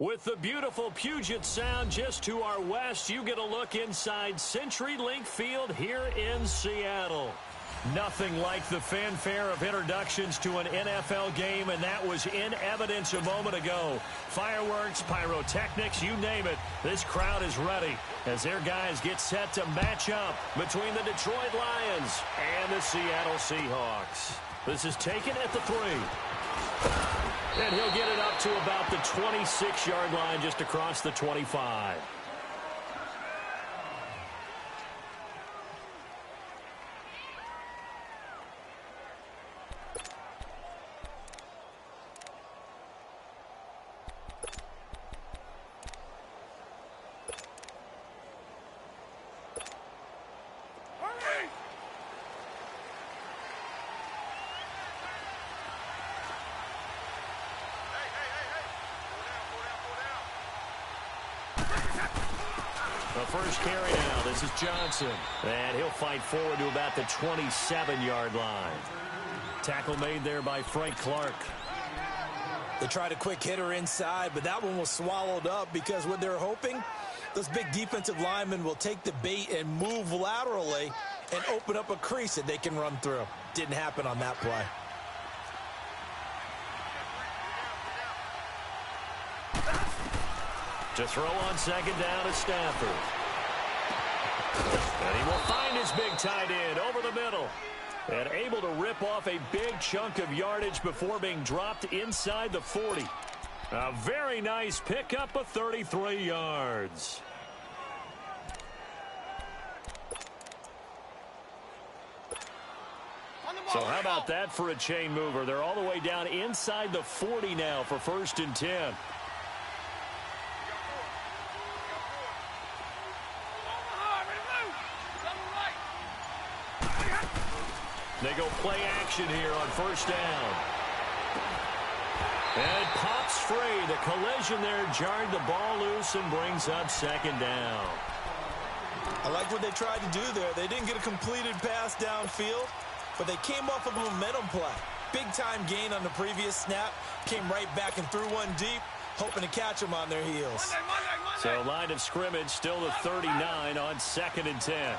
With the beautiful Puget Sound just to our west, you get a look inside CenturyLink Field here in Seattle. Nothing like the fanfare of introductions to an NFL game, and that was in evidence a moment ago. Fireworks, pyrotechnics, you name it. This crowd is ready as their guys get set to match up between the Detroit Lions and the Seattle Seahawks. This is taken at the 3. And he'll get it up to about the 26-yard line just across the 25. The first carry now. This is Johnson. And he'll fight forward to about the 27-yard line. Tackle made there by Frank Clark. They tried a quick hitter inside, but that one was swallowed up because what they're hoping, those big defensive linemen will take the bait and move laterally and open up a crease that they can run through. Didn't happen on that play. To throw on second down is Stafford. And he will find his big tight end over the middle. And able to rip off a big chunk of yardage before being dropped inside the 40. A very nice pickup of 33 yards. So how about that for a chain mover? They're all the way down inside the 40 now for 1st and 10. They go play action here on 1st down. And it pops free. The collision there jarred the ball loose and brings up 2nd down. I like what they tried to do there. They didn't get a completed pass downfield, but they came off of a momentum play. Big-time gain on the previous snap. Came right back and threw one deep, hoping to catch them on their heels. So line of scrimmage still the 39 on 2nd and 10.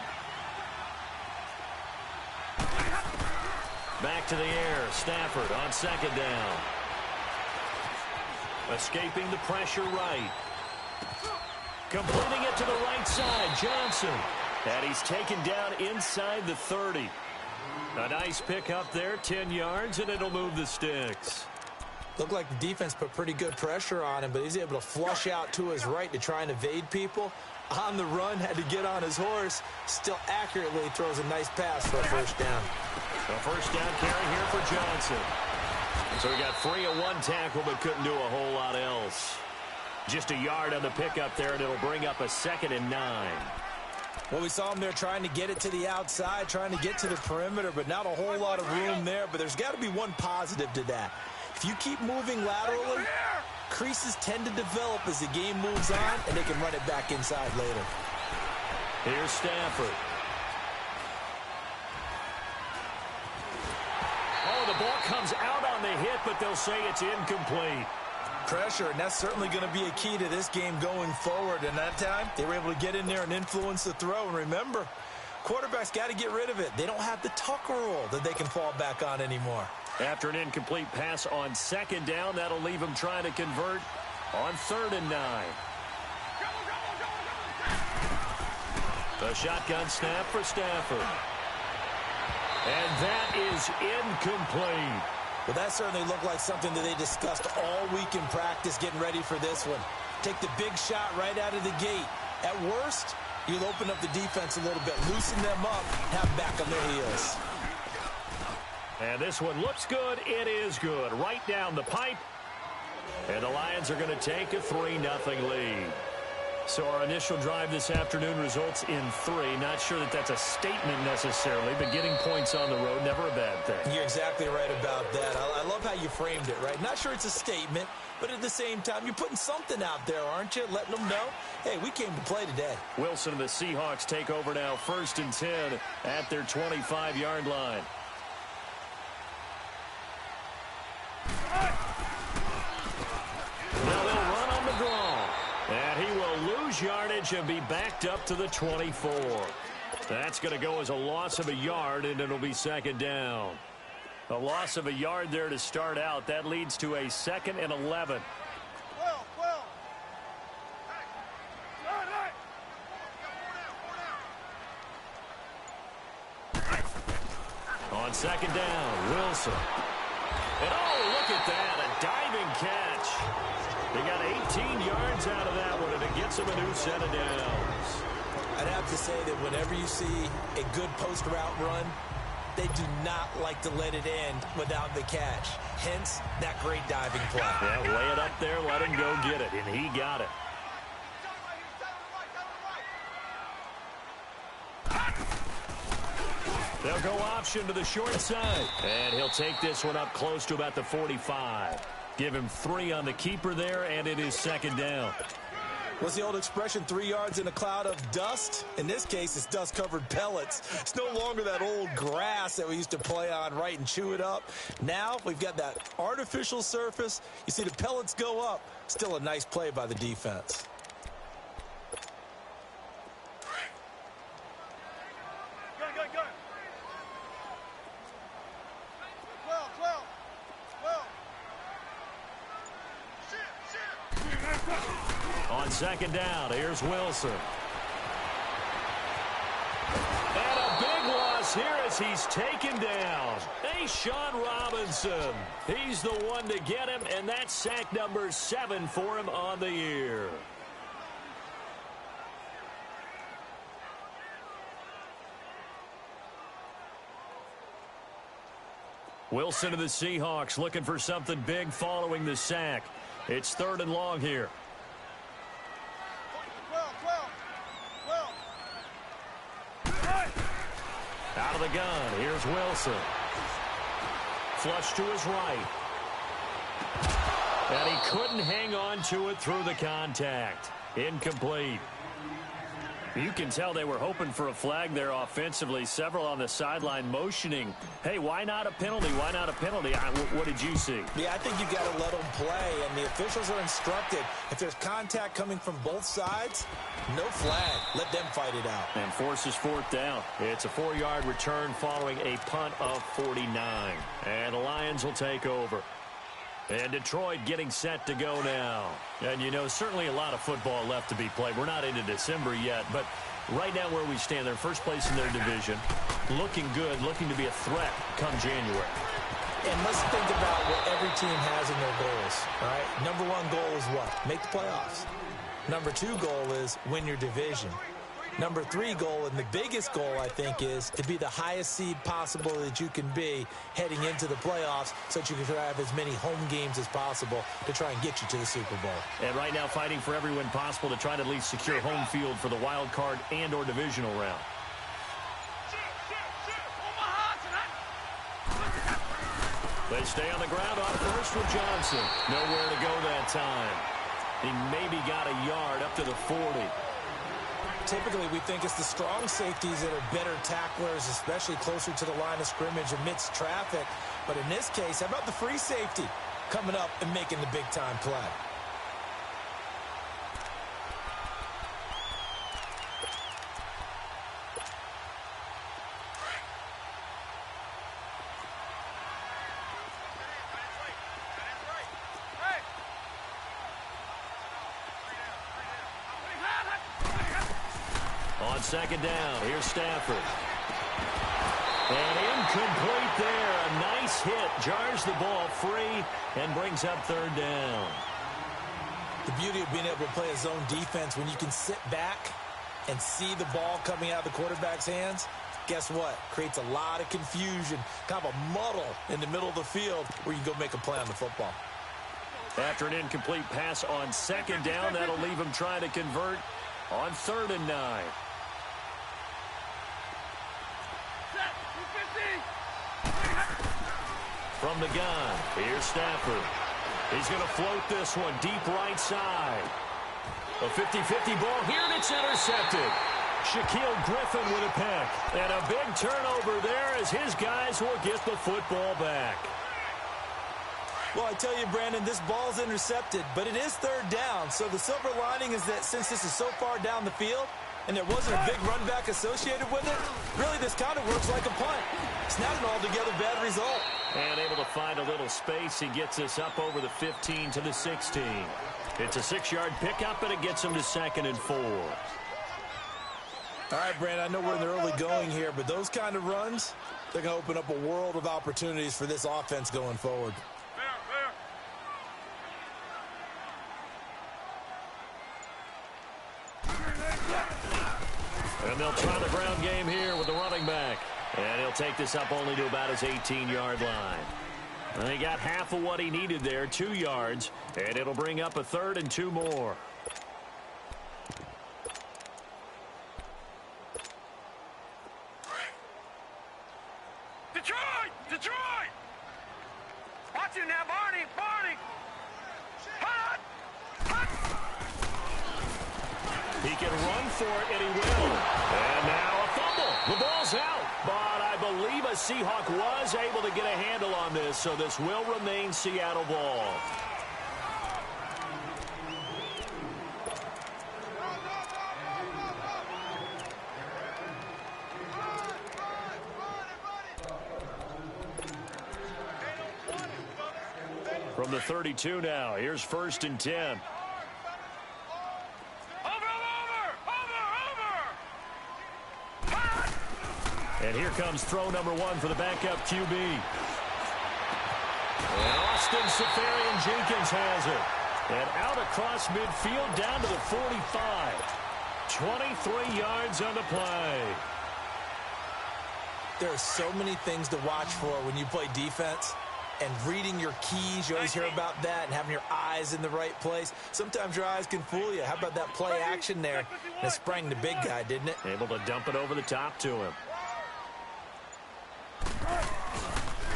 Back to the air. Stafford on 2nd down. Escaping the pressure right. Completing it to the right side. Johnson. And he's taken down inside the 30. A nice pick up there. 10 yards, and it'll move the sticks. Looked like the defense put pretty good pressure on him, but he's able to flush out to his right to try and evade people. On the run, had to get on his horse. Still accurately throws a nice pass for a 1st down. A 1st down carry here for Johnson. So he got free of one tackle, but couldn't do a whole lot else. Just a yard on the pickup there, and it'll bring up a 2nd and 9. Well, we saw him there trying to get it to the outside, trying to get to the perimeter, but not a whole lot of room there. But there's got to be one positive to that. If you keep moving laterally, creases tend to develop as the game moves on, and they can run it back inside later. Here's Stafford. Oh, the ball comes out on the hit, but they'll say it's incomplete. Pressure, and that's certainly going to be a key to this game going forward. And that time, they were able to get in there and influence the throw. And remember, quarterbacks got to get rid of it. They don't have the Tucker rule that they can fall back on anymore. After an incomplete pass on 2nd down, that'll leave them trying to convert on 3rd and 9. The shotgun snap for Stafford. And that is incomplete. Well, that certainly looked like something that they discussed all week in practice getting ready for this one. Take the big shot right out of the gate. At worst, you'll open up the defense a little bit, loosen them up, have them back on their heels. And this one looks good. It is good. Right down the pipe. And the Lions are going to take a 3-0 lead. So our initial drive this afternoon results in 3. Not sure that that's a statement necessarily, but getting points on the road, never a bad thing. You're exactly right about that. I love how you framed it, right? Not sure it's a statement, but at the same time, you're putting something out there, aren't you? Letting them know, hey, we came to play today. Wilson and the Seahawks take over now, 1st and 10 at their 25-yard line. Now they'll run on the draw. yardage and be backed up to the 24. That's going to go as a loss of a yard, and it'll be second down. A loss of a yard there to start out. That leads to a 2nd and 11. On second down, Wilson. And oh, look at that, a diving catch. They got 18 yards out of that one, and it gets them a new set of downs. I'd have to say that whenever you see a good post route run, they do not like to let it end without the catch. Hence, that great diving play. Yeah, lay it up there, let him go get it, and he got it. They'll go option to the short side. And he'll take this one up close to about the 45. Give him 3 on the keeper there, and it is second down. What's the old expression, 3 yards in a cloud of dust? In this case, it's dust-covered pellets. It's no longer that old grass that we used to play on, right, and chew it up. Now we've got that artificial surface. You see the pellets go up. Still a nice play by the defense. On second down, here's Wilson. And a big loss here as he's taken down. Hey, Sean Robinson. He's the one to get him, and that's sack number 7 for him on the year. Wilson of the Seahawks looking for something big following the sack. It's 3rd and long here. Out of the gun, here's Wilson. Flush to his right. And he couldn't hang on to it through the contact. Incomplete. You can tell they were hoping for a flag there offensively. Several on the sideline motioning. Hey, why not a penalty? Why not a penalty? What did you see? Yeah, I think you got to let them play, and the officials are instructed. If there's contact coming from both sides, no flag. Let them fight it out. And forces 4th down. It's a 4-yard return following a punt of 49. And the Lions will take over. And Detroit getting set to go now. And, you know, certainly a lot of football left to be played. We're not into December yet, but right now where we stand, they're first place in their division. Looking good, looking to be a threat come January. And let's think about what every team has in their goals, all right? Number 1 goal is what? Make the playoffs. Number 2 goal is win your division. Number 3 goal, and the biggest goal, I think, is to be the highest seed possible that you can be heading into the playoffs so that you can have as many home games as possible to try and get you to the Super Bowl. And right now fighting for every win possible to try to at least secure home field for the wild card and or divisional round. They stay on the ground on first with Johnson. Nowhere to go that time. He maybe got a yard up to the 40. Typically, we think it's the strong safeties that are better tacklers, especially closer to the line of scrimmage amidst traffic. But in this case, how about the free safety coming up and making the big-time play? On second down, here's Stafford. And incomplete there. A nice hit. Jars the ball free and brings up 3rd down. The beauty of being able to play a zone defense when you can sit back and see the ball coming out of the quarterback's hands, guess what? Creates a lot of confusion, kind of a muddle in the middle of the field where you can go make a play on the football. After an incomplete pass on second down, that'll leave him trying to convert on 3rd and 9. From the gun, here's Stafford. He's going to float this one deep right side. A 50-50 ball here, and it's intercepted. Shaquille Griffin with a pick. And a big turnover there as his guys will get the football back. Well, I tell you, Brandon, this ball's intercepted, but it is third down. So the silver lining is that since this is so far down the field and there wasn't a big run back associated with it, really this kind of works like a punt. It's not an altogether bad result. And able to find a little space. He gets us up over the 15 to the 16. It's a 6-yard pickup, and it gets him to 2nd and 4. All right, Brandon, I know we're in the early going here, but those kind of runs, they're going to open up a world of opportunities for this offense going forward. And they'll try the ground game here with the running back. And he'll take this up only to about his 18-yard line. And he got half of what he needed there, 2 yards. And it'll bring up a 3rd and 2 more. Detroit! Detroit! Watch it now, Barney! Barney! Hot! Hot! He can run for it, and he will. And now a fumble. The ball's out. But I believe a Seahawk was able to get a handle on this, so this will remain Seattle ball. From the 32 now, here's 1st and 10. And here comes throw number 1 for the backup QB. And Austin Safarian-Jenkins has it. And out across midfield down to the 45. 23 yards on the play. There are so many things to watch for when you play defense. And reading your keys, you always hear about that, and having your eyes in the right place. Sometimes your eyes can fool you. How about that play action there? And it sprang the big guy, didn't it? Able to dump it over the top to him.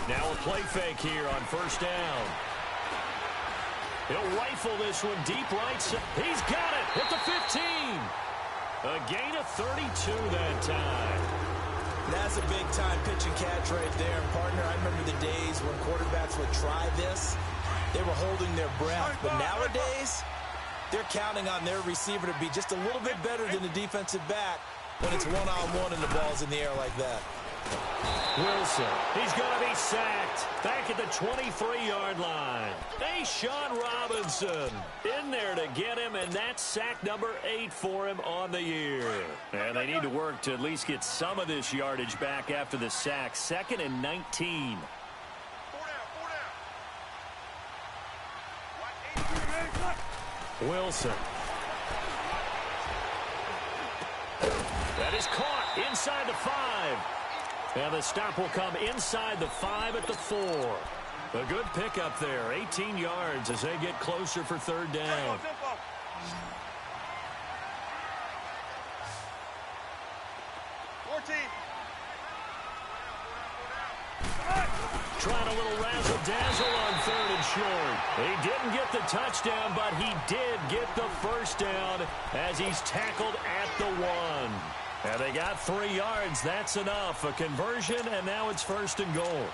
Now a play fake here on 1st down. He'll rifle this one deep right. He's got it at the 15. A gain of 32 that time. That's a big-time pitch and catch right there. Partner, I remember the days when quarterbacks would try this. They were holding their breath. But nowadays, they're counting on their receiver to be just a little bit better than the defensive back when it's one-on-one and the ball's in the air like that. Wilson, he's going to be sacked back at the 23-yard line. Sean Robinson in there to get him, and that's sack number 8 for him on the year. And they need to work to at least get some of this yardage back after the sack. 2nd and 19. Wilson. That is caught inside the 5. And the stop will come inside the 5 at the 4. A good pickup there, 18 yards as they get closer for 3rd down. Trying a little razzle-dazzle on 3rd and short. He didn't get the touchdown, but he did get the 1st down as he's tackled at the 1. And they got 3 yards. That's enough. A conversion, and now it's 1st and goal.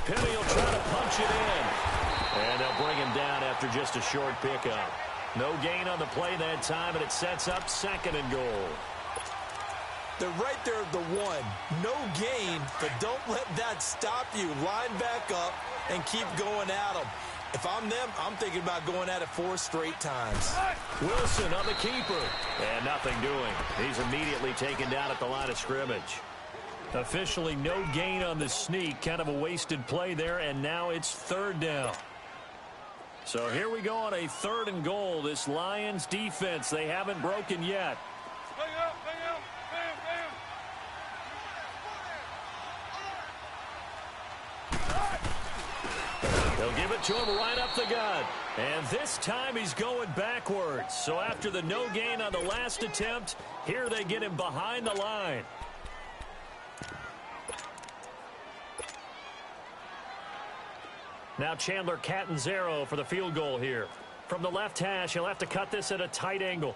Penny will try to punch it in. And they'll bring him down after just a short pickup. No gain on the play that time, and it sets up 2nd and goal. They're right there at the 1. No gain, but don't let that stop you. Line back up and keep going at them. If I'm them, I'm thinking about going at it 4 straight times. Wilson on the keeper. And nothing doing. He's immediately taken down at the line of scrimmage. Officially no gain on the sneak. Kind of a wasted play there, and now it's 3rd down. So here we go on a 3rd and goal. This Lions defense, they haven't broken yet. They'll give it to him right up the gut. And this time he's going backwards. So after the no gain on the last attempt, here they get him behind the line. Now Chandler Catanzaro for the field goal here. From the left hash, he'll have to cut this at a tight angle.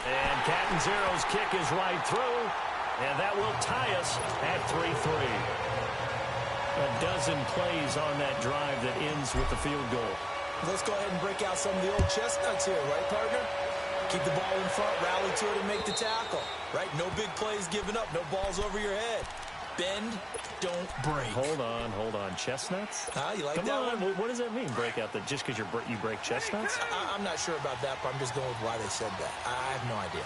And Catanzaro's kick is right through, and that will tie us at 3-3. A dozen plays on that drive that ends with the field goal. Let's go ahead and break out some of the old chestnuts here, right, partner? Keep the ball in front, rally to it, and make the tackle, right? No big plays given up, no balls over your head. Bend, don't break. Hold on. Chestnuts? You like Come that on. one? What does that mean, break out? That just because you break chestnuts? I'm not sure about that, but I'm just going with why they said that. I have no idea.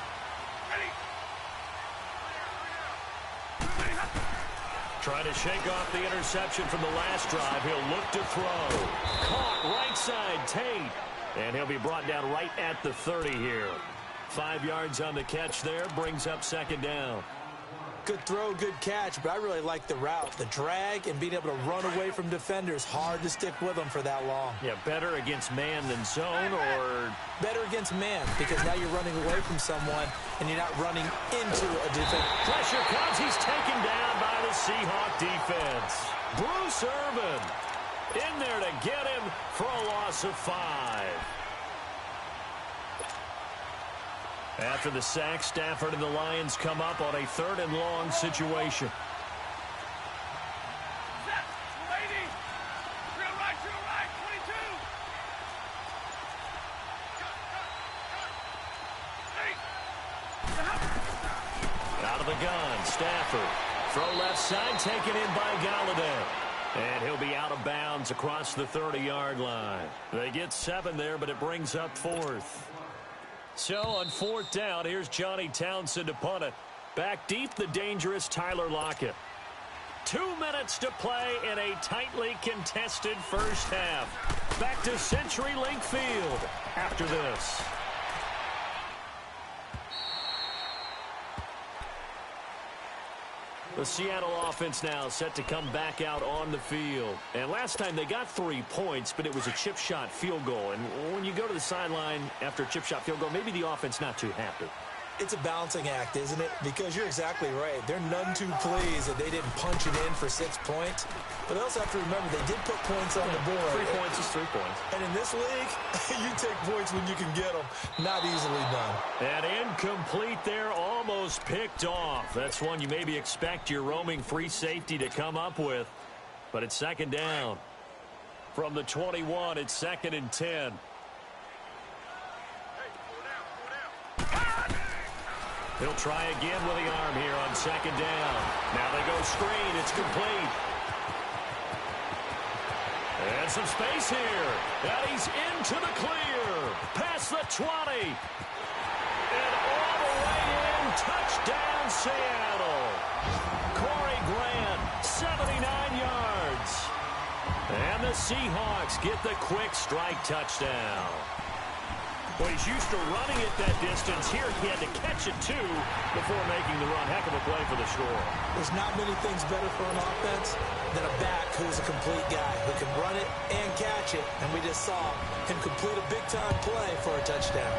Trying to shake off the interception from the last drive. He'll look to throw. Caught right side, Tate. And he'll be brought down right at the 30 here. 5 yards on the catch there. Brings up second down. Good throw, good catch, but I really like the route. The drag and being able to run away from defenders. Hard to stick with them for that long. Yeah, better against man than zone, or better against man, because now you're running away from someone and you're not running into a defense. Pressure comes. He's taken down by the Seahawk defense. Bruce Irvin in there to get him for a loss of 5. After the sack, Stafford and the Lions come up on a 3rd and long situation. Out of the gun, Stafford. Throw left side, taken in by Galladay. And he'll be out of bounds across the 30-yard line. They get 7 there, but it brings up 4th. So on 4th down, here's Johnny Townsend to punt it. Back deep, the dangerous Tyler Lockett. 2 minutes to play in a tightly contested first half. Back to CenturyLink Field after this. The Seattle offense now set to come back out on the field. And last time they got 3 points, but it was a chip shot field goal. And when you go to the sideline after a chip shot field goal, maybe the offense not too happy. It's a balancing act, isn't it? Because you're exactly right. They're none too pleased that they didn't punch it in for 6 points. But they also have to remember they did put points on the board. 3 points is 3 points. And in this league, you take points when you can get them. Not easily done. And incomplete there, almost picked off. That's one you maybe expect your roaming free safety to come up with. But it's second down. From the 21, it's 2nd and 10. He'll try again with the arm here on second down. Now they go screen. It's complete. And some space here. And he's into the clear. Past the 20. And all the way in. Touchdown, Seattle. Corey Grant, 79 yards. And the Seahawks get the quick strike touchdown. Well, he's used to running it that distance. Here he had to catch it, too, before making the run. Heck of a play for the score. There's not many things better for an offense than a back who's a complete guy who can run it and catch it. And we just saw him complete a big-time play for a touchdown.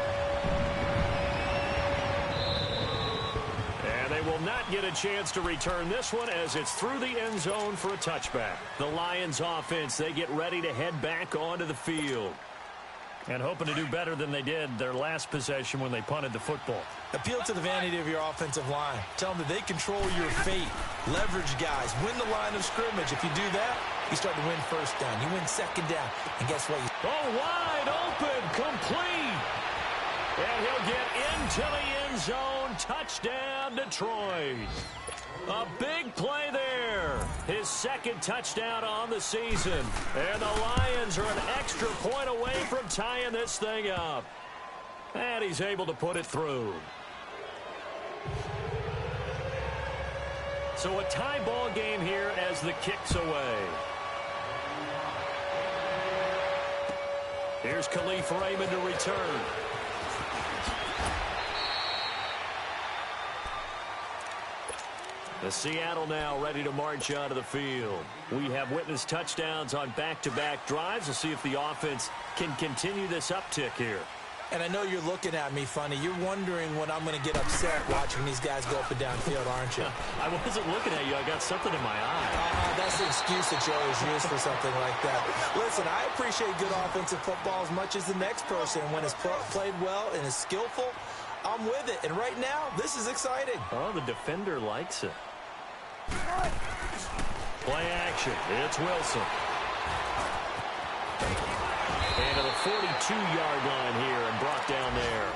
And they will not get a chance to return this one as it's through the end zone for a touchback. The Lions offense, they get ready to head back onto the field. And hoping to do better than they did their last possession when they punted the football. Appeal to the vanity of your offensive line. Tell them that they control your fate. Leverage guys. Win the line of scrimmage. If you do that, you start to win first down. You win second down. And guess what? Oh, wide open. Complete. And he'll get into the end zone. Touchdown, Detroit. A big play there. His 2nd touchdown on the season. And the Lions are an extra point away from tying this thing up. And he's able to put it through. So a tie ball game here as the kick's away. Here's Khalif Raymond to return. The Seattle now ready to march onto the field. We have witnessed touchdowns on back-to-back drives. We'll see if the offense can continue this uptick here. And I know you're looking at me funny. You're wondering when I'm going to get upset watching these guys go up and down field, aren't you? I wasn't looking at you. I got something in my eye. That's the excuse that you always use for something like that. Listen, I appreciate good offensive football as much as the next person. When it's played well and is skillful, I'm with it. And right now, this is exciting. Oh, the defender likes it. Play action. It's Wilson. And to the 42-yard line here and brought down there.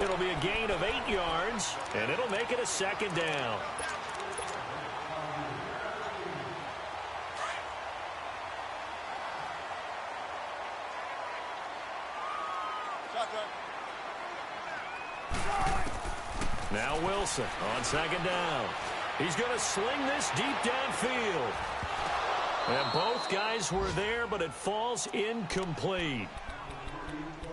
It'll be a gain of 8 yards, and it'll make it a second down. Now Wilson on second down. He's going to sling this deep downfield. And both guys were there, but it falls incomplete.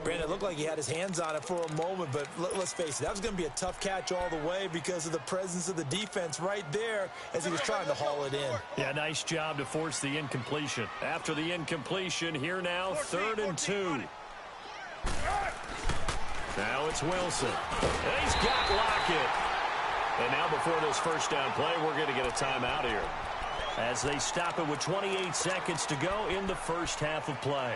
Brandon, it looked like he had his hands on it for a moment, but let's face it, that was going to be a tough catch all the way because of the presence of the defense right there as he was trying to haul it in. Yeah, nice job to force the incompletion. After the incompletion, here now, 3rd and 2. Now it's Wilson. And he's got Lockett. And now before this first down play, we're going to get a timeout here, as they stop it with 28 seconds to go in the first half of play.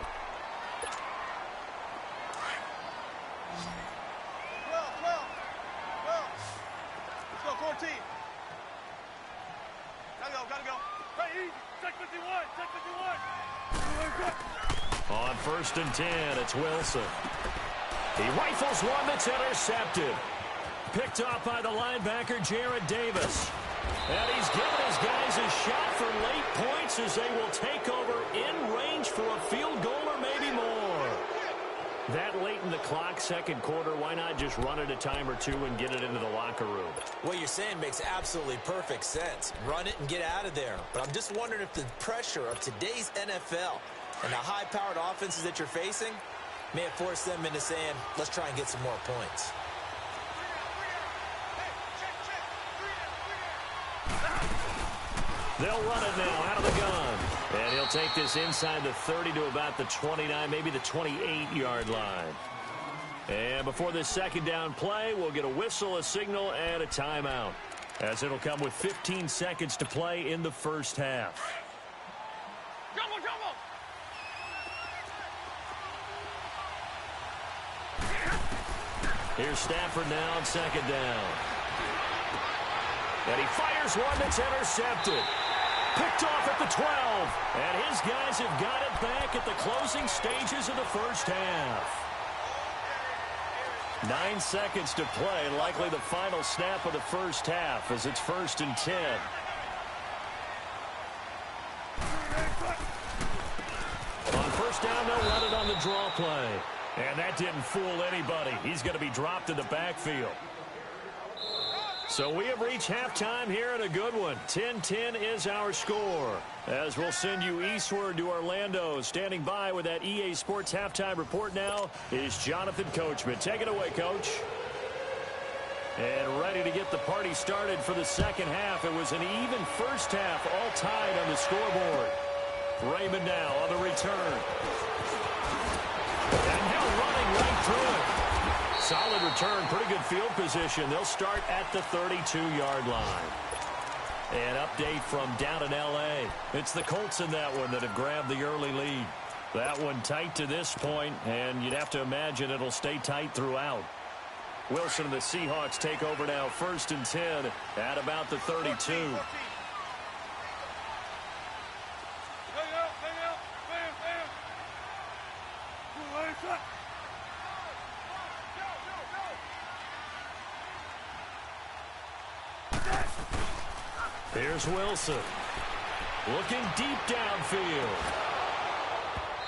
Let's go, 14. Gotta go. Hey, easy. Check 51. On 1st and 10, it's Wilson. He rifles one that's intercepted. Picked off by the linebacker, Jared Davis. And he's given his guys a shot for late points as they will take over in range for a field goal or maybe more. That late in the clock, second quarter, why not just run it a time or two and get it into the locker room? What you're saying makes absolutely perfect sense. Run it and get out of there. But I'm just wondering if the pressure of today's NFL and the high-powered offenses that you're facing may have forced them into saying, let's try and get some more points. They'll run it now out of the gun. And he'll take this inside the 30 to about the 29, maybe the 28-yard line. And before this second down play, we'll get a whistle, a signal, and a timeout, as it'll come with 15 seconds to play in the first half. Here's Stafford now on second down. And he fires one that's intercepted. Picked off at the 12. And his guys have got it back at the closing stages of the first half. 9 seconds to play, likely the final snap of the first half as it's 1st and 10. On first down, they'll run it on the draw play. And that didn't fool anybody. He's going to be dropped in the backfield. So we have reached halftime here in a good one. 10-10 is our score. As we'll send you eastward to Orlando. Standing by with that EA Sports halftime report now is Jonathan Coachman. Take it away, Coach. And ready to get the party started for the second half. It was an even first half, all tied on the scoreboard. Raymond now on the return. And now running right through it. Solid return, pretty good field position. They'll start at the 32-yard line. An update from down in L.A. It's the Colts in that one that have grabbed the early lead. That one tight to this point, and you'd have to imagine it'll stay tight throughout. Wilson and the Seahawks take over now, 1st and 10 at about the 32. Here's Wilson. Looking deep downfield.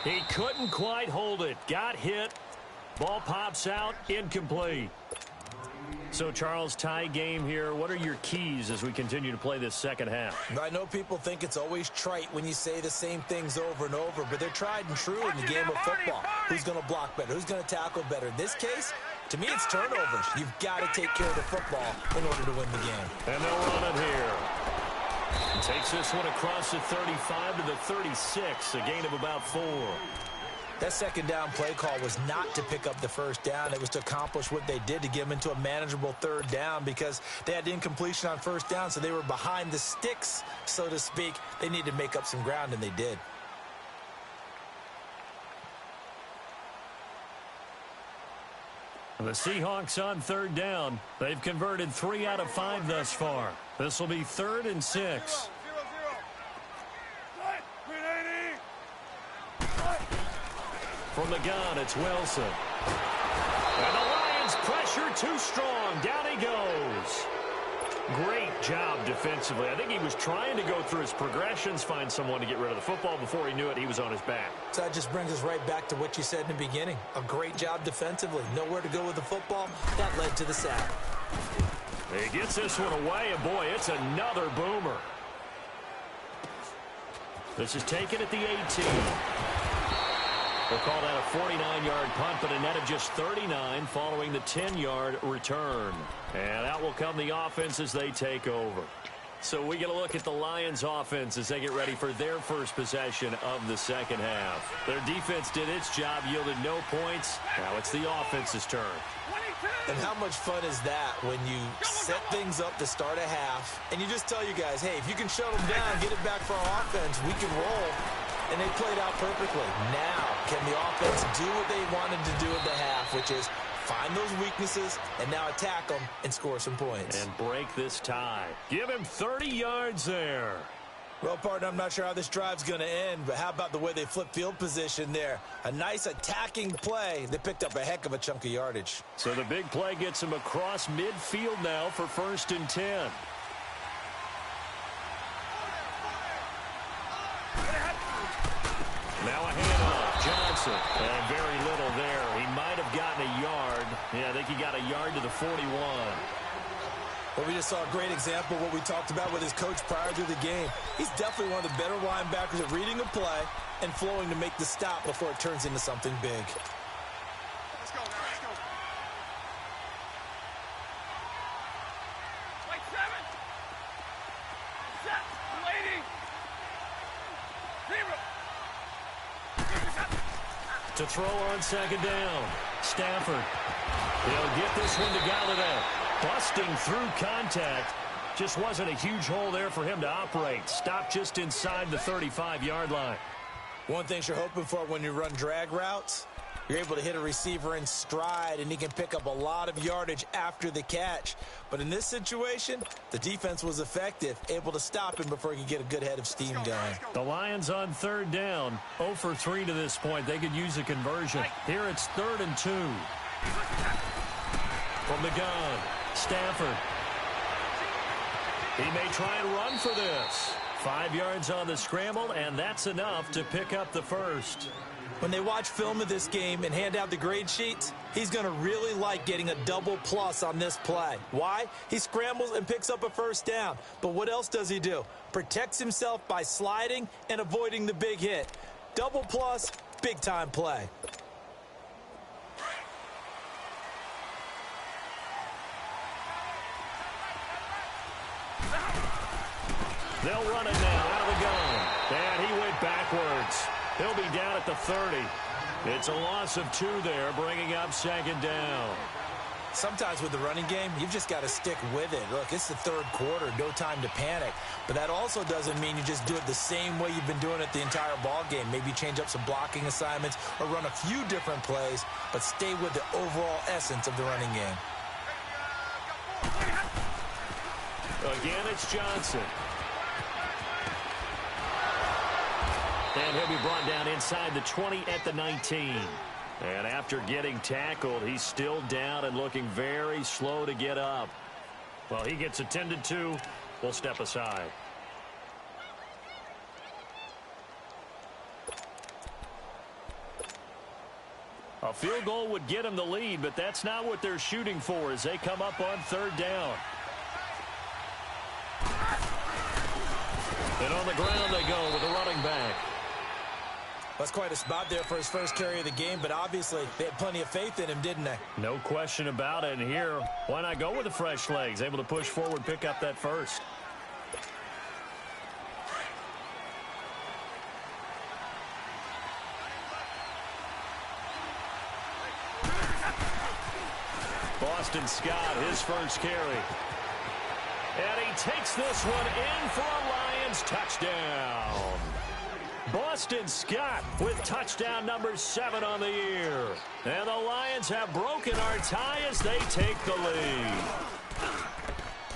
He couldn't quite hold it. Got hit. Ball pops out. Incomplete. So, Charles, tie game here. What are your keys as we continue to play this second half? I know people think it's always trite when you say the same things over and over, but they're tried and true in the game of football. Who's going to block better? Who's going to tackle better? In this case, to me, it's turnovers. You've got to take care of the football in order to win the game. And they'll run it here. Takes this one across the 35 to the 36, a gain of about 4. That second down play call was not to pick up the first down. It was to accomplish what they did, to get them into a manageable third down, because they had incompletion on first down, so they were behind the sticks, so to speak. They needed to make up some ground, and they did. The Seahawks on third down. They've converted 3 out of 5 thus far. This will be 3rd and 6. From the gun, it's Wilson. And the Lions pressure too strong. Down he goes. Great job defensively. I think he was trying to go through his progressions, find someone to get rid of the football. Before he knew it, he was on his back. So that just brings us right back to what you said in the beginning. A great job defensively. Nowhere to go with the football. That led to the sack. He gets this one away, and boy, it's another boomer. This is taken at the 18. We'll call that a 49-yard punt, but a net of just 39 following the 10-yard return. And out will come the offense as they take over. So we get a look at the Lions offense as they get ready for their first possession of the second half. Their defense did its job, yielded no points. Now it's the offense's turn. And how much fun is that when you set things up to start a half and you just tell you guys, hey, if you can shut them down, get it back for our offense, we can roll. And they played out perfectly. Now, can the offense do what they wanted to do at the half, which is find those weaknesses and now attack them and score some points. And break this tie. Give him 30 yards there. Well, partner, I'm not sure how this drive's going to end, but how about the way they flip field position there? A nice attacking play. They picked up a heck of a chunk of yardage. So the big play gets him across midfield now for 1st and 10. Now a handoff, Johnson. And very little there. He might have gotten a yard. Yeah, I think he got a yard to the 41. Well, we just saw a great example of what we talked about with his coach prior to the game. He's definitely one of the better linebackers at reading a play and flowing to make the stop before it turns into something big. Let's go, man. Let's go. Like 7. Set. Waiting. 0. To throw on second down. Stafford. He'll get this one to Galladay. Busting through contact. Just wasn't a huge hole there for him to operate. Stopped just inside the 35-yard line. One thing you're hoping for when you run drag routes, you're able to hit a receiver in stride, and he can pick up a lot of yardage after the catch. But in this situation, the defense was effective, able to stop him before he could get a good head of steam going. The Lions on third down, 0 for 3 to this point. They could use a conversion. Here it's 3rd and 2. From the gun, Stafford. He may try and run for this. 5 yards on the scramble, and that's enough to pick up the first. When they watch film of this game and hand out the grade sheets, he's going to really like getting a double plus on this play. Why? He scrambles and picks up a first down. But what else does he do? Protects himself by sliding and avoiding the big hit. Double plus, big-time play. They'll run it now out of the gun. And he went backwards. He'll be down at the 30. It's a loss of 2 there, bringing up second down. Sometimes with the running game, you've just got to stick with it. Look, it's the third quarter, no time to panic. But that also doesn't mean you just do it the same way you've been doing it the entire ball game. Maybe change up some blocking assignments or run a few different plays, but stay with the overall essence of the running game. Again, it's Johnson. And he'll be brought down inside the 20 at the 19. And after getting tackled, he's still down and looking very slow to get up. Well, he gets attended to. We'll step aside. A field goal would get him the lead, but that's not what they're shooting for as they come up on third down. And on the ground they go with the running back. That's quite a spot there for his first carry of the game, but obviously they had plenty of faith in him, didn't they? No question about it. And here, why not go with the fresh legs? Able to push forward, pick up that first. Boston Scott, his first carry. And he takes this one in for a Lions touchdown. Boston Scott with touchdown number 7 on the year. And the Lions have broken our tie as they take the lead.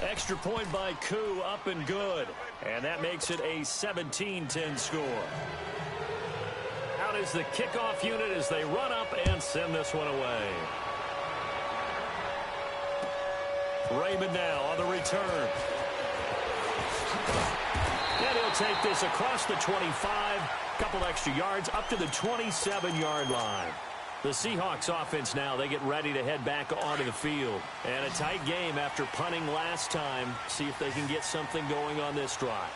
Extra point by Koo, up and good. And that makes it a 17-10 score. Out is the kickoff unit as they run up and send this one away. Raymond now on the return. And he'll take this across the 25. Couple extra yards up to the 27-yard line. The Seahawks offense now, they get ready to head back onto the field. And a tight game after punting last time. See if they can get something going on this drive.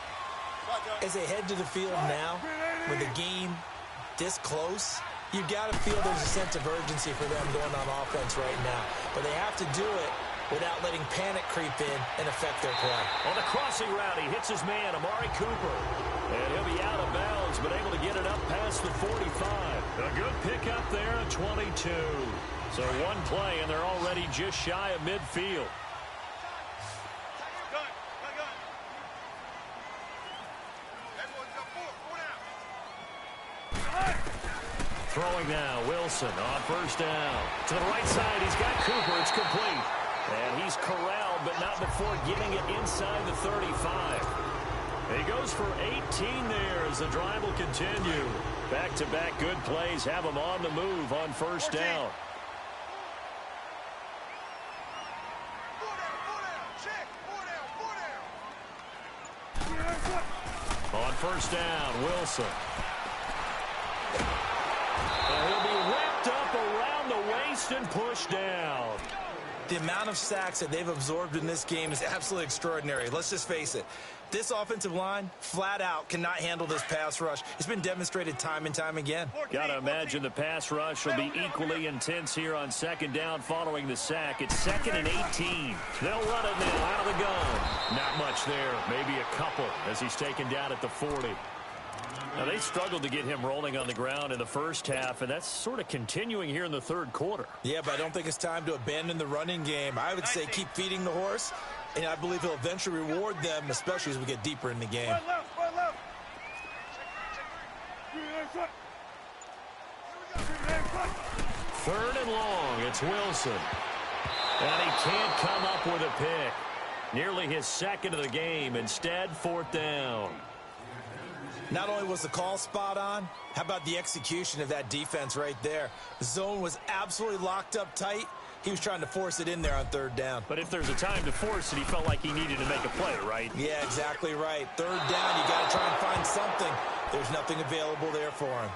As they head to the field now, with the game this close, you've got to feel there's a sense of urgency for them going on offense right now. But they have to do it without letting panic creep in and affect their play. On the crossing route, he hits his man, Amari Cooper. And he'll be out of bounds, but able to get it up past the 45. A good pickup there at 22. So one play, and they're already just shy of midfield. Throwing now, Wilson on first down. To the right side, he's got Cooper. It's complete. And he's corralled, but not before getting it inside the 35. He goes for 18 there as the drive will continue. Back-to-back good plays have him on the move on first down. On first down, Wilson. And he'll be wrapped up around the waist and pushed down. The amount of sacks that they've absorbed in this game is absolutely extraordinary. Let's just face it. This offensive line, flat out, cannot handle this pass rush. It's been demonstrated time and time again. Got to imagine the pass rush will be equally intense here on second down following the sack. It's 2nd and 18. They'll run it now out of the gun. Not much there, maybe a couple as he's taken down at the 40. Now, they struggled to get him rolling on the ground in the first half, and that's sort of continuing here in the third quarter. Yeah, but I don't think it's time to abandon the running game. I would say keep feeding the horse, and I believe he'll eventually reward them, especially as we get deeper in the game. Third and long, it's Wilson. And he can't come up with a pick. Nearly his second of the game. Instead, 4th down. Not only was the call spot on, how about the execution of that defense right there? The zone was absolutely locked up tight. He was trying to force it in there on 3rd down. But if there's a time to force it, he felt like he needed to make a play, right? Yeah, exactly right. 3rd down, you got to try and find something. There's nothing available there for him.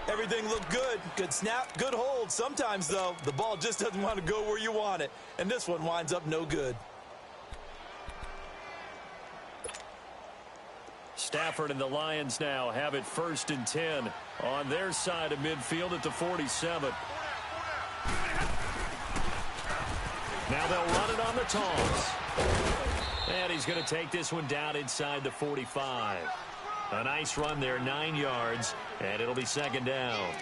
Everything looked good. Good snap, good hold. Sometimes, though, the ball just doesn't want to go where you want it. And this one winds up no good. Stafford and the Lions now have it 1st and 10 on their side of midfield at the 47. Now they'll run it on the toss. And he's going to take this one down inside the 45. A nice run there, 9 yards, and it'll be 2nd down.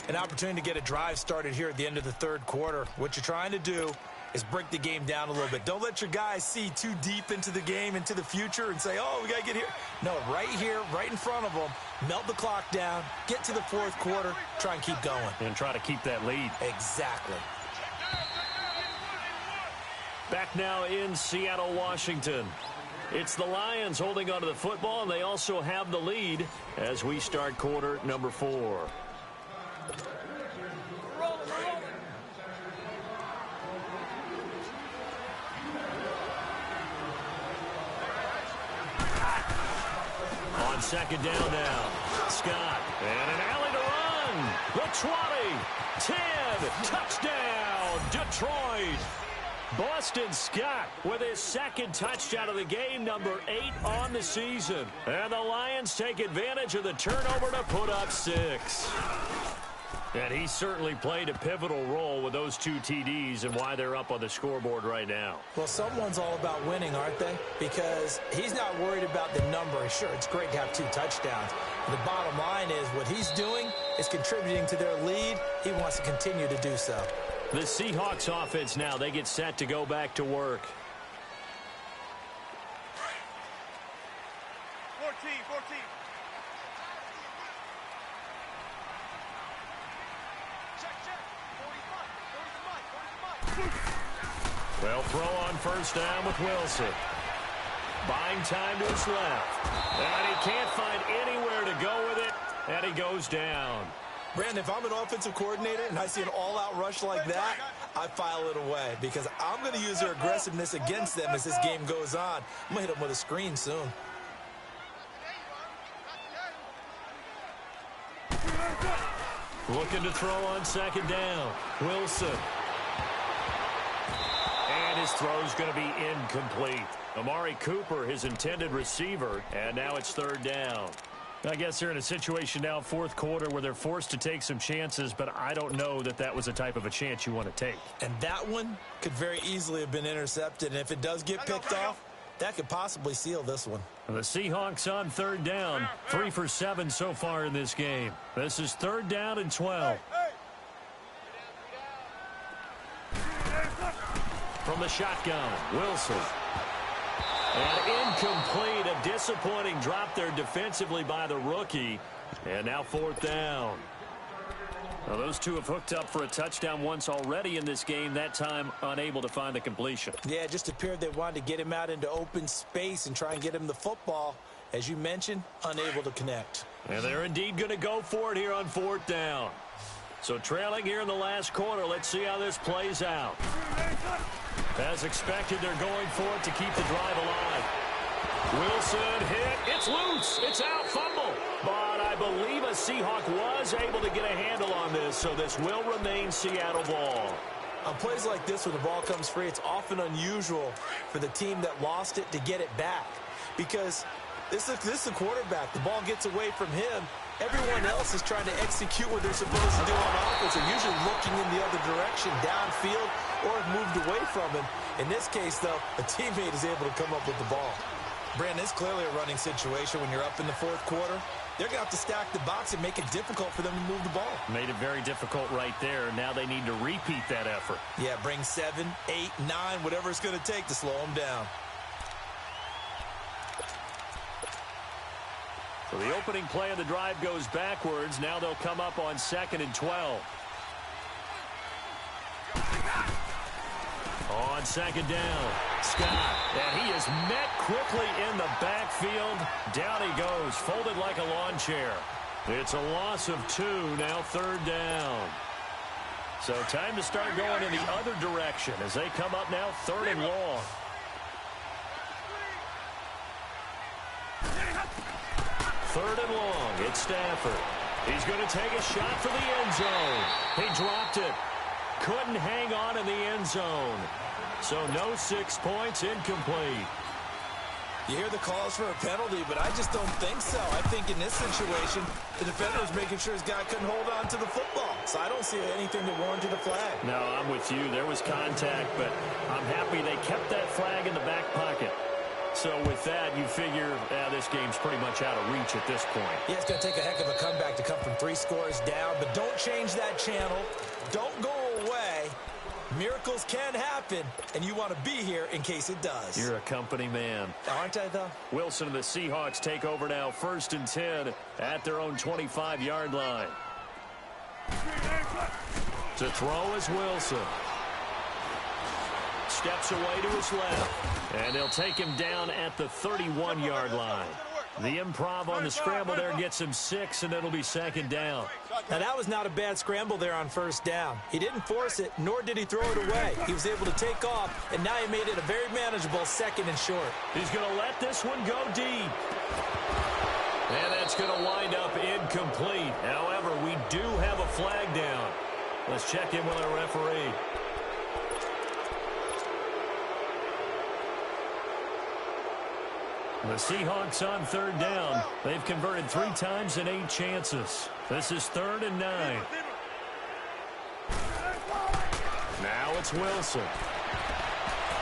An opportunity to get a drive started here at the end of the 3rd quarter. What you're trying to do is break the game down a little bit. Don't let your guys see too deep into the game, into the future, and say, oh, we got to get here. No, right here, right in front of them, melt the clock down, get to the 4th quarter, try and keep going. And try to keep that lead. Exactly. Back now in Seattle, Washington. It's the Lions holding onto the football, and they also have the lead as we start quarter number 4. On 2nd down now, Scott, and an alley to run. The 20, 10, touchdown, Detroit. Boston Scott with his 2nd touchdown of the game, number 8 on the season. And the Lions take advantage of the turnover to put up 6. And he certainly played a pivotal role with those 2 TDs and why they're up on the scoreboard right now. Well, someone's all about winning, aren't they? Because he's not worried about the number. Sure, it's great to have 2 touchdowns. The bottom line is what he's doing is contributing to their lead. He wants to continue to do so. The Seahawks offense now, they get set to go back to work. 14. Well, throw on first down with Wilson. Buying time to his left. And he can't find anywhere to go with it, and he goes down. Brandon, if I'm an offensive coordinator and I see an all-out rush like that, I file it away because I'm going to use their aggressiveness against them as this game goes on. I'm going to hit them with a screen soon. Looking to throw on second down. Wilson. And his throw's going to be incomplete. Amari Cooper, his intended receiver, and now it's third down. I guess they're in a situation now, fourth quarter, where they're forced to take some chances, but I don't know that that was the type of a chance you want to take. And that one could very easily have been intercepted, and if it does get picked off, that could possibly seal this one. The Seahawks on third down, 3 for 7 so far in this game. This is third down and 12. From the shotgun, Wilson. And incomplete, a disappointing drop there defensively by the rookie. And now fourth down. Now those two have hooked up for a touchdown once already in this game, that time unable to find the completion. Yeah, it just appeared they wanted to get him out into open space and try and get him the football. As you mentioned, unable to connect. And they're indeed going to go for it here on fourth down. So trailing here in the last quarter, let's see how this plays out. As expected, they're going for it to keep the drive alive. Wilson hit. It's loose. It's out. Fumble. But I believe a Seahawk was able to get a handle on this, so this will remain Seattle ball. On plays like this where the ball comes free, it's often unusual for the team that lost it to get it back. Because this is the quarterback. The ball gets away from him. Everyone else is trying to execute what they're supposed to do on offense. They're usually looking in the other direction, downfield, or have moved away from him. In this case, though, a teammate is able to come up with the ball. Brandon, it's clearly a running situation when you're up in the fourth quarter. They're going to have to stack the box and make it difficult for them to move the ball. Made it very difficult right there. Now they need to repeat that effort. Yeah, bring 7, 8, 9, whatever it's going to take to slow them down. So the opening play of the drive goes backwards. Now they'll come up on 2nd and 12. On second down, Scott. And he is met quickly in the backfield. Down he goes, folded like a lawn chair. It's a loss of 2, now third down. So time to start going in the other direction as they come up now third and long. Third and long, it's Stafford. He's going to take a shot for the end zone. He dropped it. Couldn't hang on in the end zone. So no 6 points, incomplete. You hear the calls for a penalty, but I just don't think so. I think in this situation, the defender was making sure his guy couldn't hold on to the football. So I don't see anything that warranted a flag. No, I'm with you. There was contact, but I'm happy they kept that flag in the back pocket. So with that, you figure this game's pretty much out of reach at this point. Yeah, it's going to take a heck of a comeback to come from 3 scores down, but don't change that channel. Don't go away. Miracles can happen, and you want to be here in case it does. You're a company man. Aren't I, though? Wilson and the Seahawks take over now, 1st and 10 at their own 25-yard line. To throw is Wilson. Steps away to his left, and they'll take him down at the 31-yard line. The improv on the scramble there gets him 6, and it'll be 2nd down. Now, that was not a bad scramble there on first down. He didn't force it, nor did he throw it away. He was able to take off, and now he made it a very manageable 2nd and short. He's going to let this one go deep. And that's going to wind up incomplete. However, we do have a flag down. Let's check in with our referee. The Seahawks on third down. They've converted 3 times in 8 chances. This is 3rd and 9. Now it's Wilson.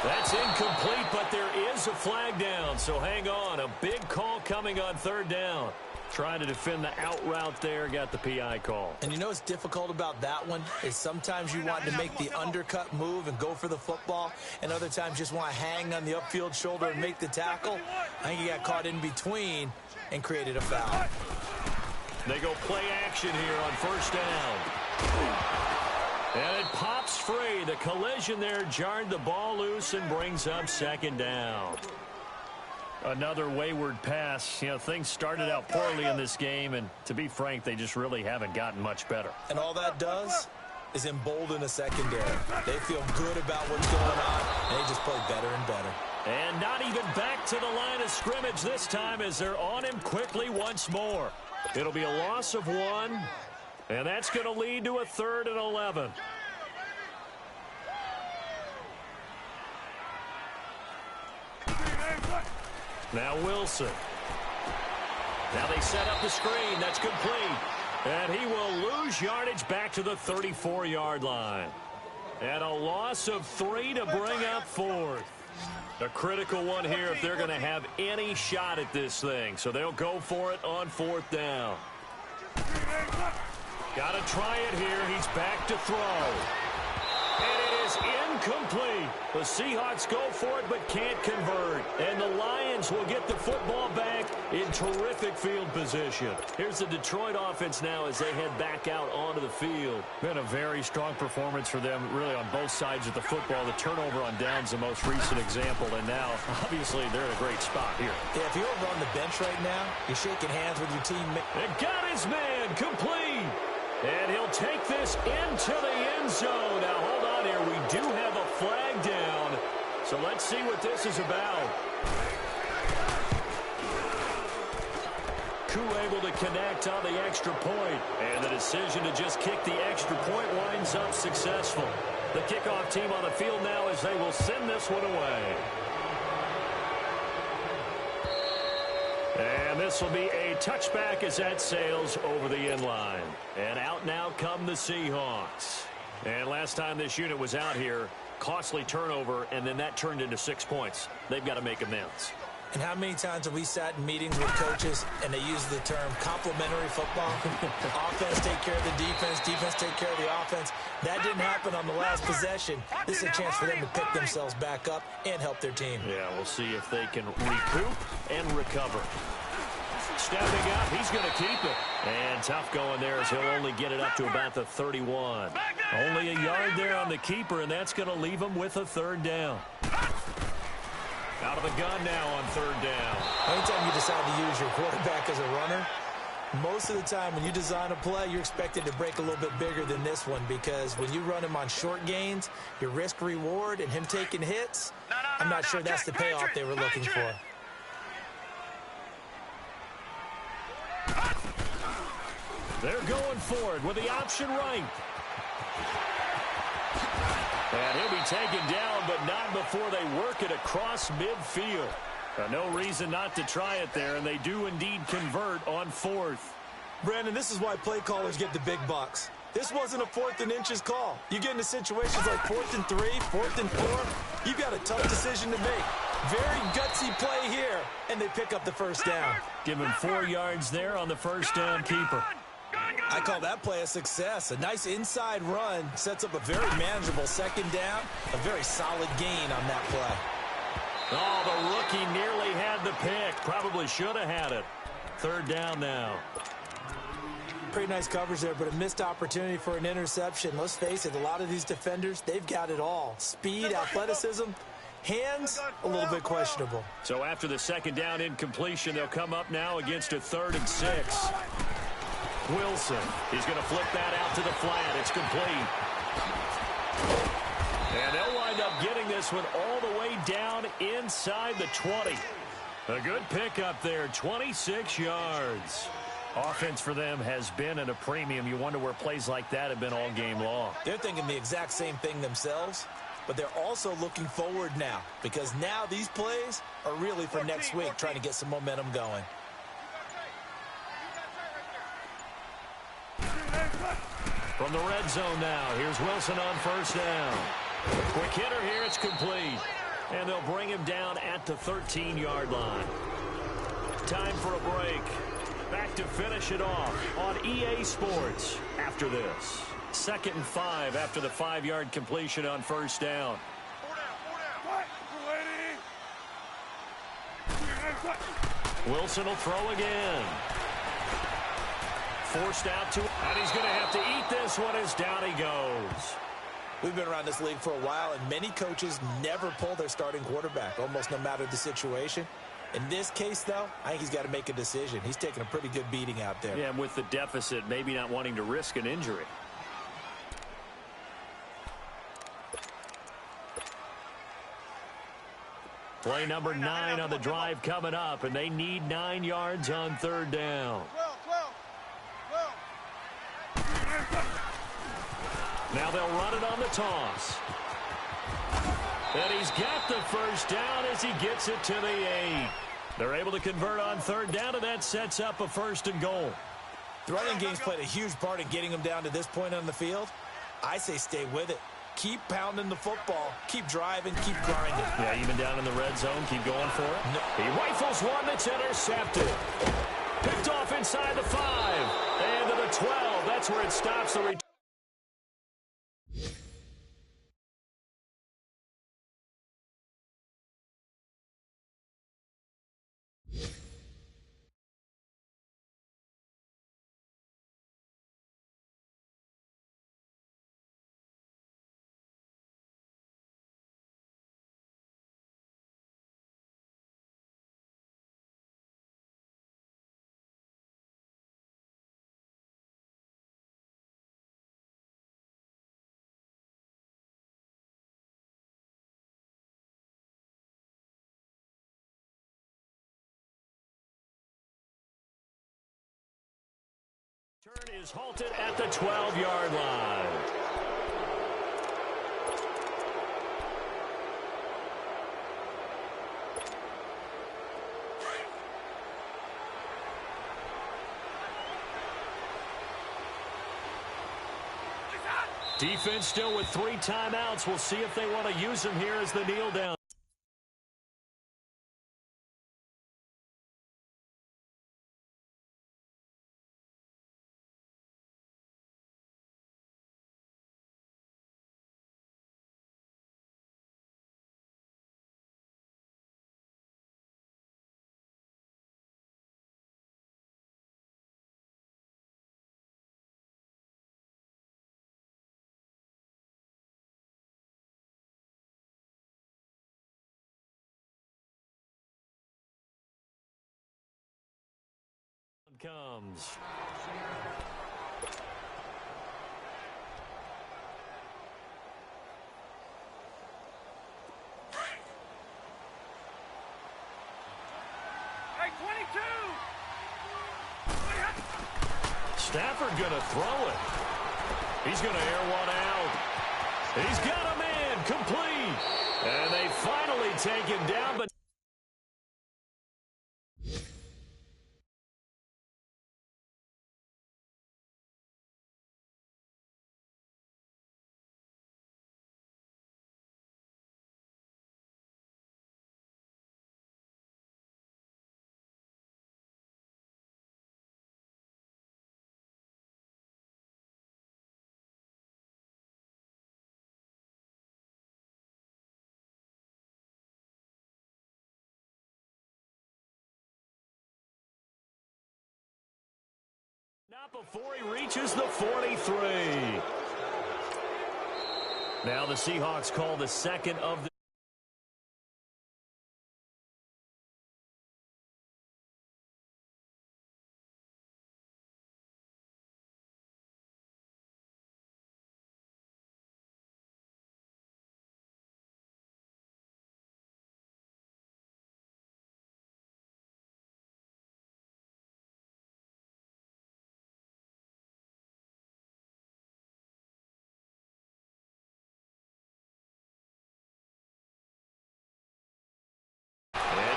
That's incomplete, but there is a flag down, so hang on. A big call coming on 3rd down. Trying to defend the out route there, got the PI call. And you know what's difficult about that one is sometimes you want to make the undercut move and go for the football, and other times just want to hang on the upfield shoulder and make the tackle. I think he got caught in between and created a foul. They go play action here on first down. And it pops free. The collision there jarred the ball loose and brings up second down. Another wayward pass. You know, things started out poorly in this game, and to be frank, they just really haven't gotten much better. And all that does is embolden a secondary. They feel good about what's going on, and they just play better and better. And not even back to the line of scrimmage this time as they're on him quickly once more. It'll be a loss of 1, and that's going to lead to a 3rd and 11. Now Wilson. Now they set up the screen. That's complete. And he will lose yardage back to the 34-yard line. And a loss of 3 to bring up 4th. A critical one here if they're going to have any shot at this thing. So they'll go for it on 4th down. Got to try it here. He's back to throw. And it is incomplete. The Seahawks go for it but can't convert. And the Lions will get the football back in terrific field position. Here's the Detroit offense now as they head back out onto the field. Been a very strong performance for them really on both sides of the football. The turnover on downs the most recent example. And now, obviously, they're in a great spot here. Yeah, if you're over on the bench right now, you're shaking hands with your teammate. And got his man complete. And he'll take this into the end zone. Now, hold on here. We do have a flag down. So let's see what this is about. Koo able to connect on the extra point. And the decision to just kick the extra point winds up successful. The kickoff team on the field now as they will send this one away. And this will be a touchback as that sails over the end line. And out now come the Seahawks. And last time this unit was out here, costly turnover, and then that turned into 6 points. They've got to make amends. And how many times have we sat in meetings with coaches and they use the term complementary football? Offense take care of the defense, defense take care of the offense. That didn't happen on the last possession. This is a chance for them to pick themselves back up and help their team. Yeah, we'll see if they can recoup and recover. Stepping up, he's going to keep it. And tough going there as he'll only get it up to about the 31. Only a yard there on the keeper, and that's going to leave him with a 3rd down. Out of the gun now on 3rd down. Anytime you decide to use your quarterback as a runner, most of the time when you design a play, you're expected to break a little bit bigger than this one because when you run him on short gains, your risk-reward and him taking hits, I'm not sure that's the payoff they were looking for. They're going forward with the option right. And he'll be taken down, but not before they work it across midfield. No reason not to try it there, and they do indeed convert on 4th. Brandon, this is why play callers get the big bucks. This wasn't a 4th and inches call. You get into situations like 4th and 3, 4th and 4. You've got a tough decision to make. Very gutsy play here, and they pick up the 1st down. Give him 4 yards there on the 1st down keeper. I call that play a success. A nice inside run sets up a very manageable 2nd down. A very solid gain on that play. Oh, the rookie nearly had the pick. Probably should have had it. 3rd down now. Pretty nice coverage there, but a missed opportunity for an interception. Let's face it, a lot of these defenders, they've got it all. Speed, athleticism, hands, a little bit questionable. So after the 2nd down incompletion, they'll come up now against a 3rd and 6. Wilson, he's going to flip that out to the flat. It's complete. And they'll wind up getting this one all the way down inside the 20. A good pickup there, 26 yards. Offense for them has been at a premium. You wonder where plays like that have been all game long. They're thinking the exact same thing themselves, but they're also looking forward now because now these plays are really for next week, trying to get some momentum going. From the red zone now, here's Wilson on 1st down. Quick hitter here, it's complete. And they'll bring him down at the 13-yard line. Time for a break. Back to finish it off on EA Sports after this. 2nd and 5 after the 5-yard completion on first down. Wilson will throw again. Forced out to, and he's going to have to eat this one as down he goes. We've been around this league for a while, and many coaches never pull their starting quarterback, almost no matter the situation. In this case, though, I think he's got to make a decision. He's taking a pretty good beating out there. Yeah, and with the deficit, maybe not wanting to risk an injury. Play number 9 on the drive coming up, and they need 9 yards on 3rd down. Now they'll run it on the toss. And he's got the first down as he gets it to the 8. They're able to convert on 3rd down, and that sets up a 1st and goal. The running game's played a huge part in getting them down to this point on the field. I say stay with it. Keep pounding the football. Keep driving. Keep grinding. Yeah, even down in the red zone, keep going for it. No. He rifles one that's intercepted. Picked off inside the 5. And to the 12. That's where it stops the return. Turn is halted at the 12-yard line. Defense still with 3 timeouts. We'll see if they want to use them here as the kneel down. Comes. Hey, 22! Stafford going to throw it. He's going to air one out. He's got a man complete. And they finally take him down, but not before he reaches the 43. Now the Seahawks call the second of the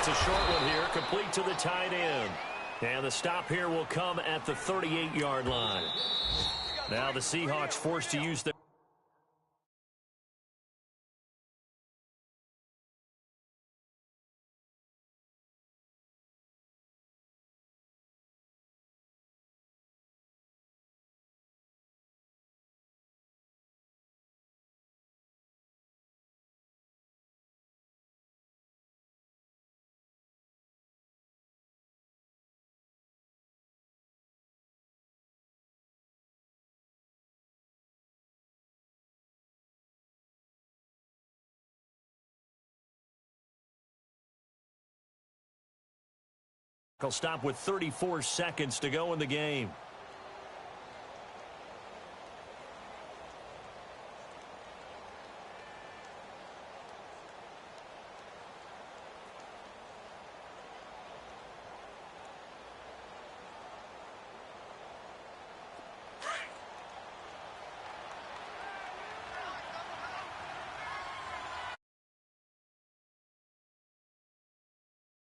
It's a short one here, complete to the tight end. And the stop here will come at the 38-yard line. Now the Seahawks forced to use their He'll stop with 34 seconds to go in the game.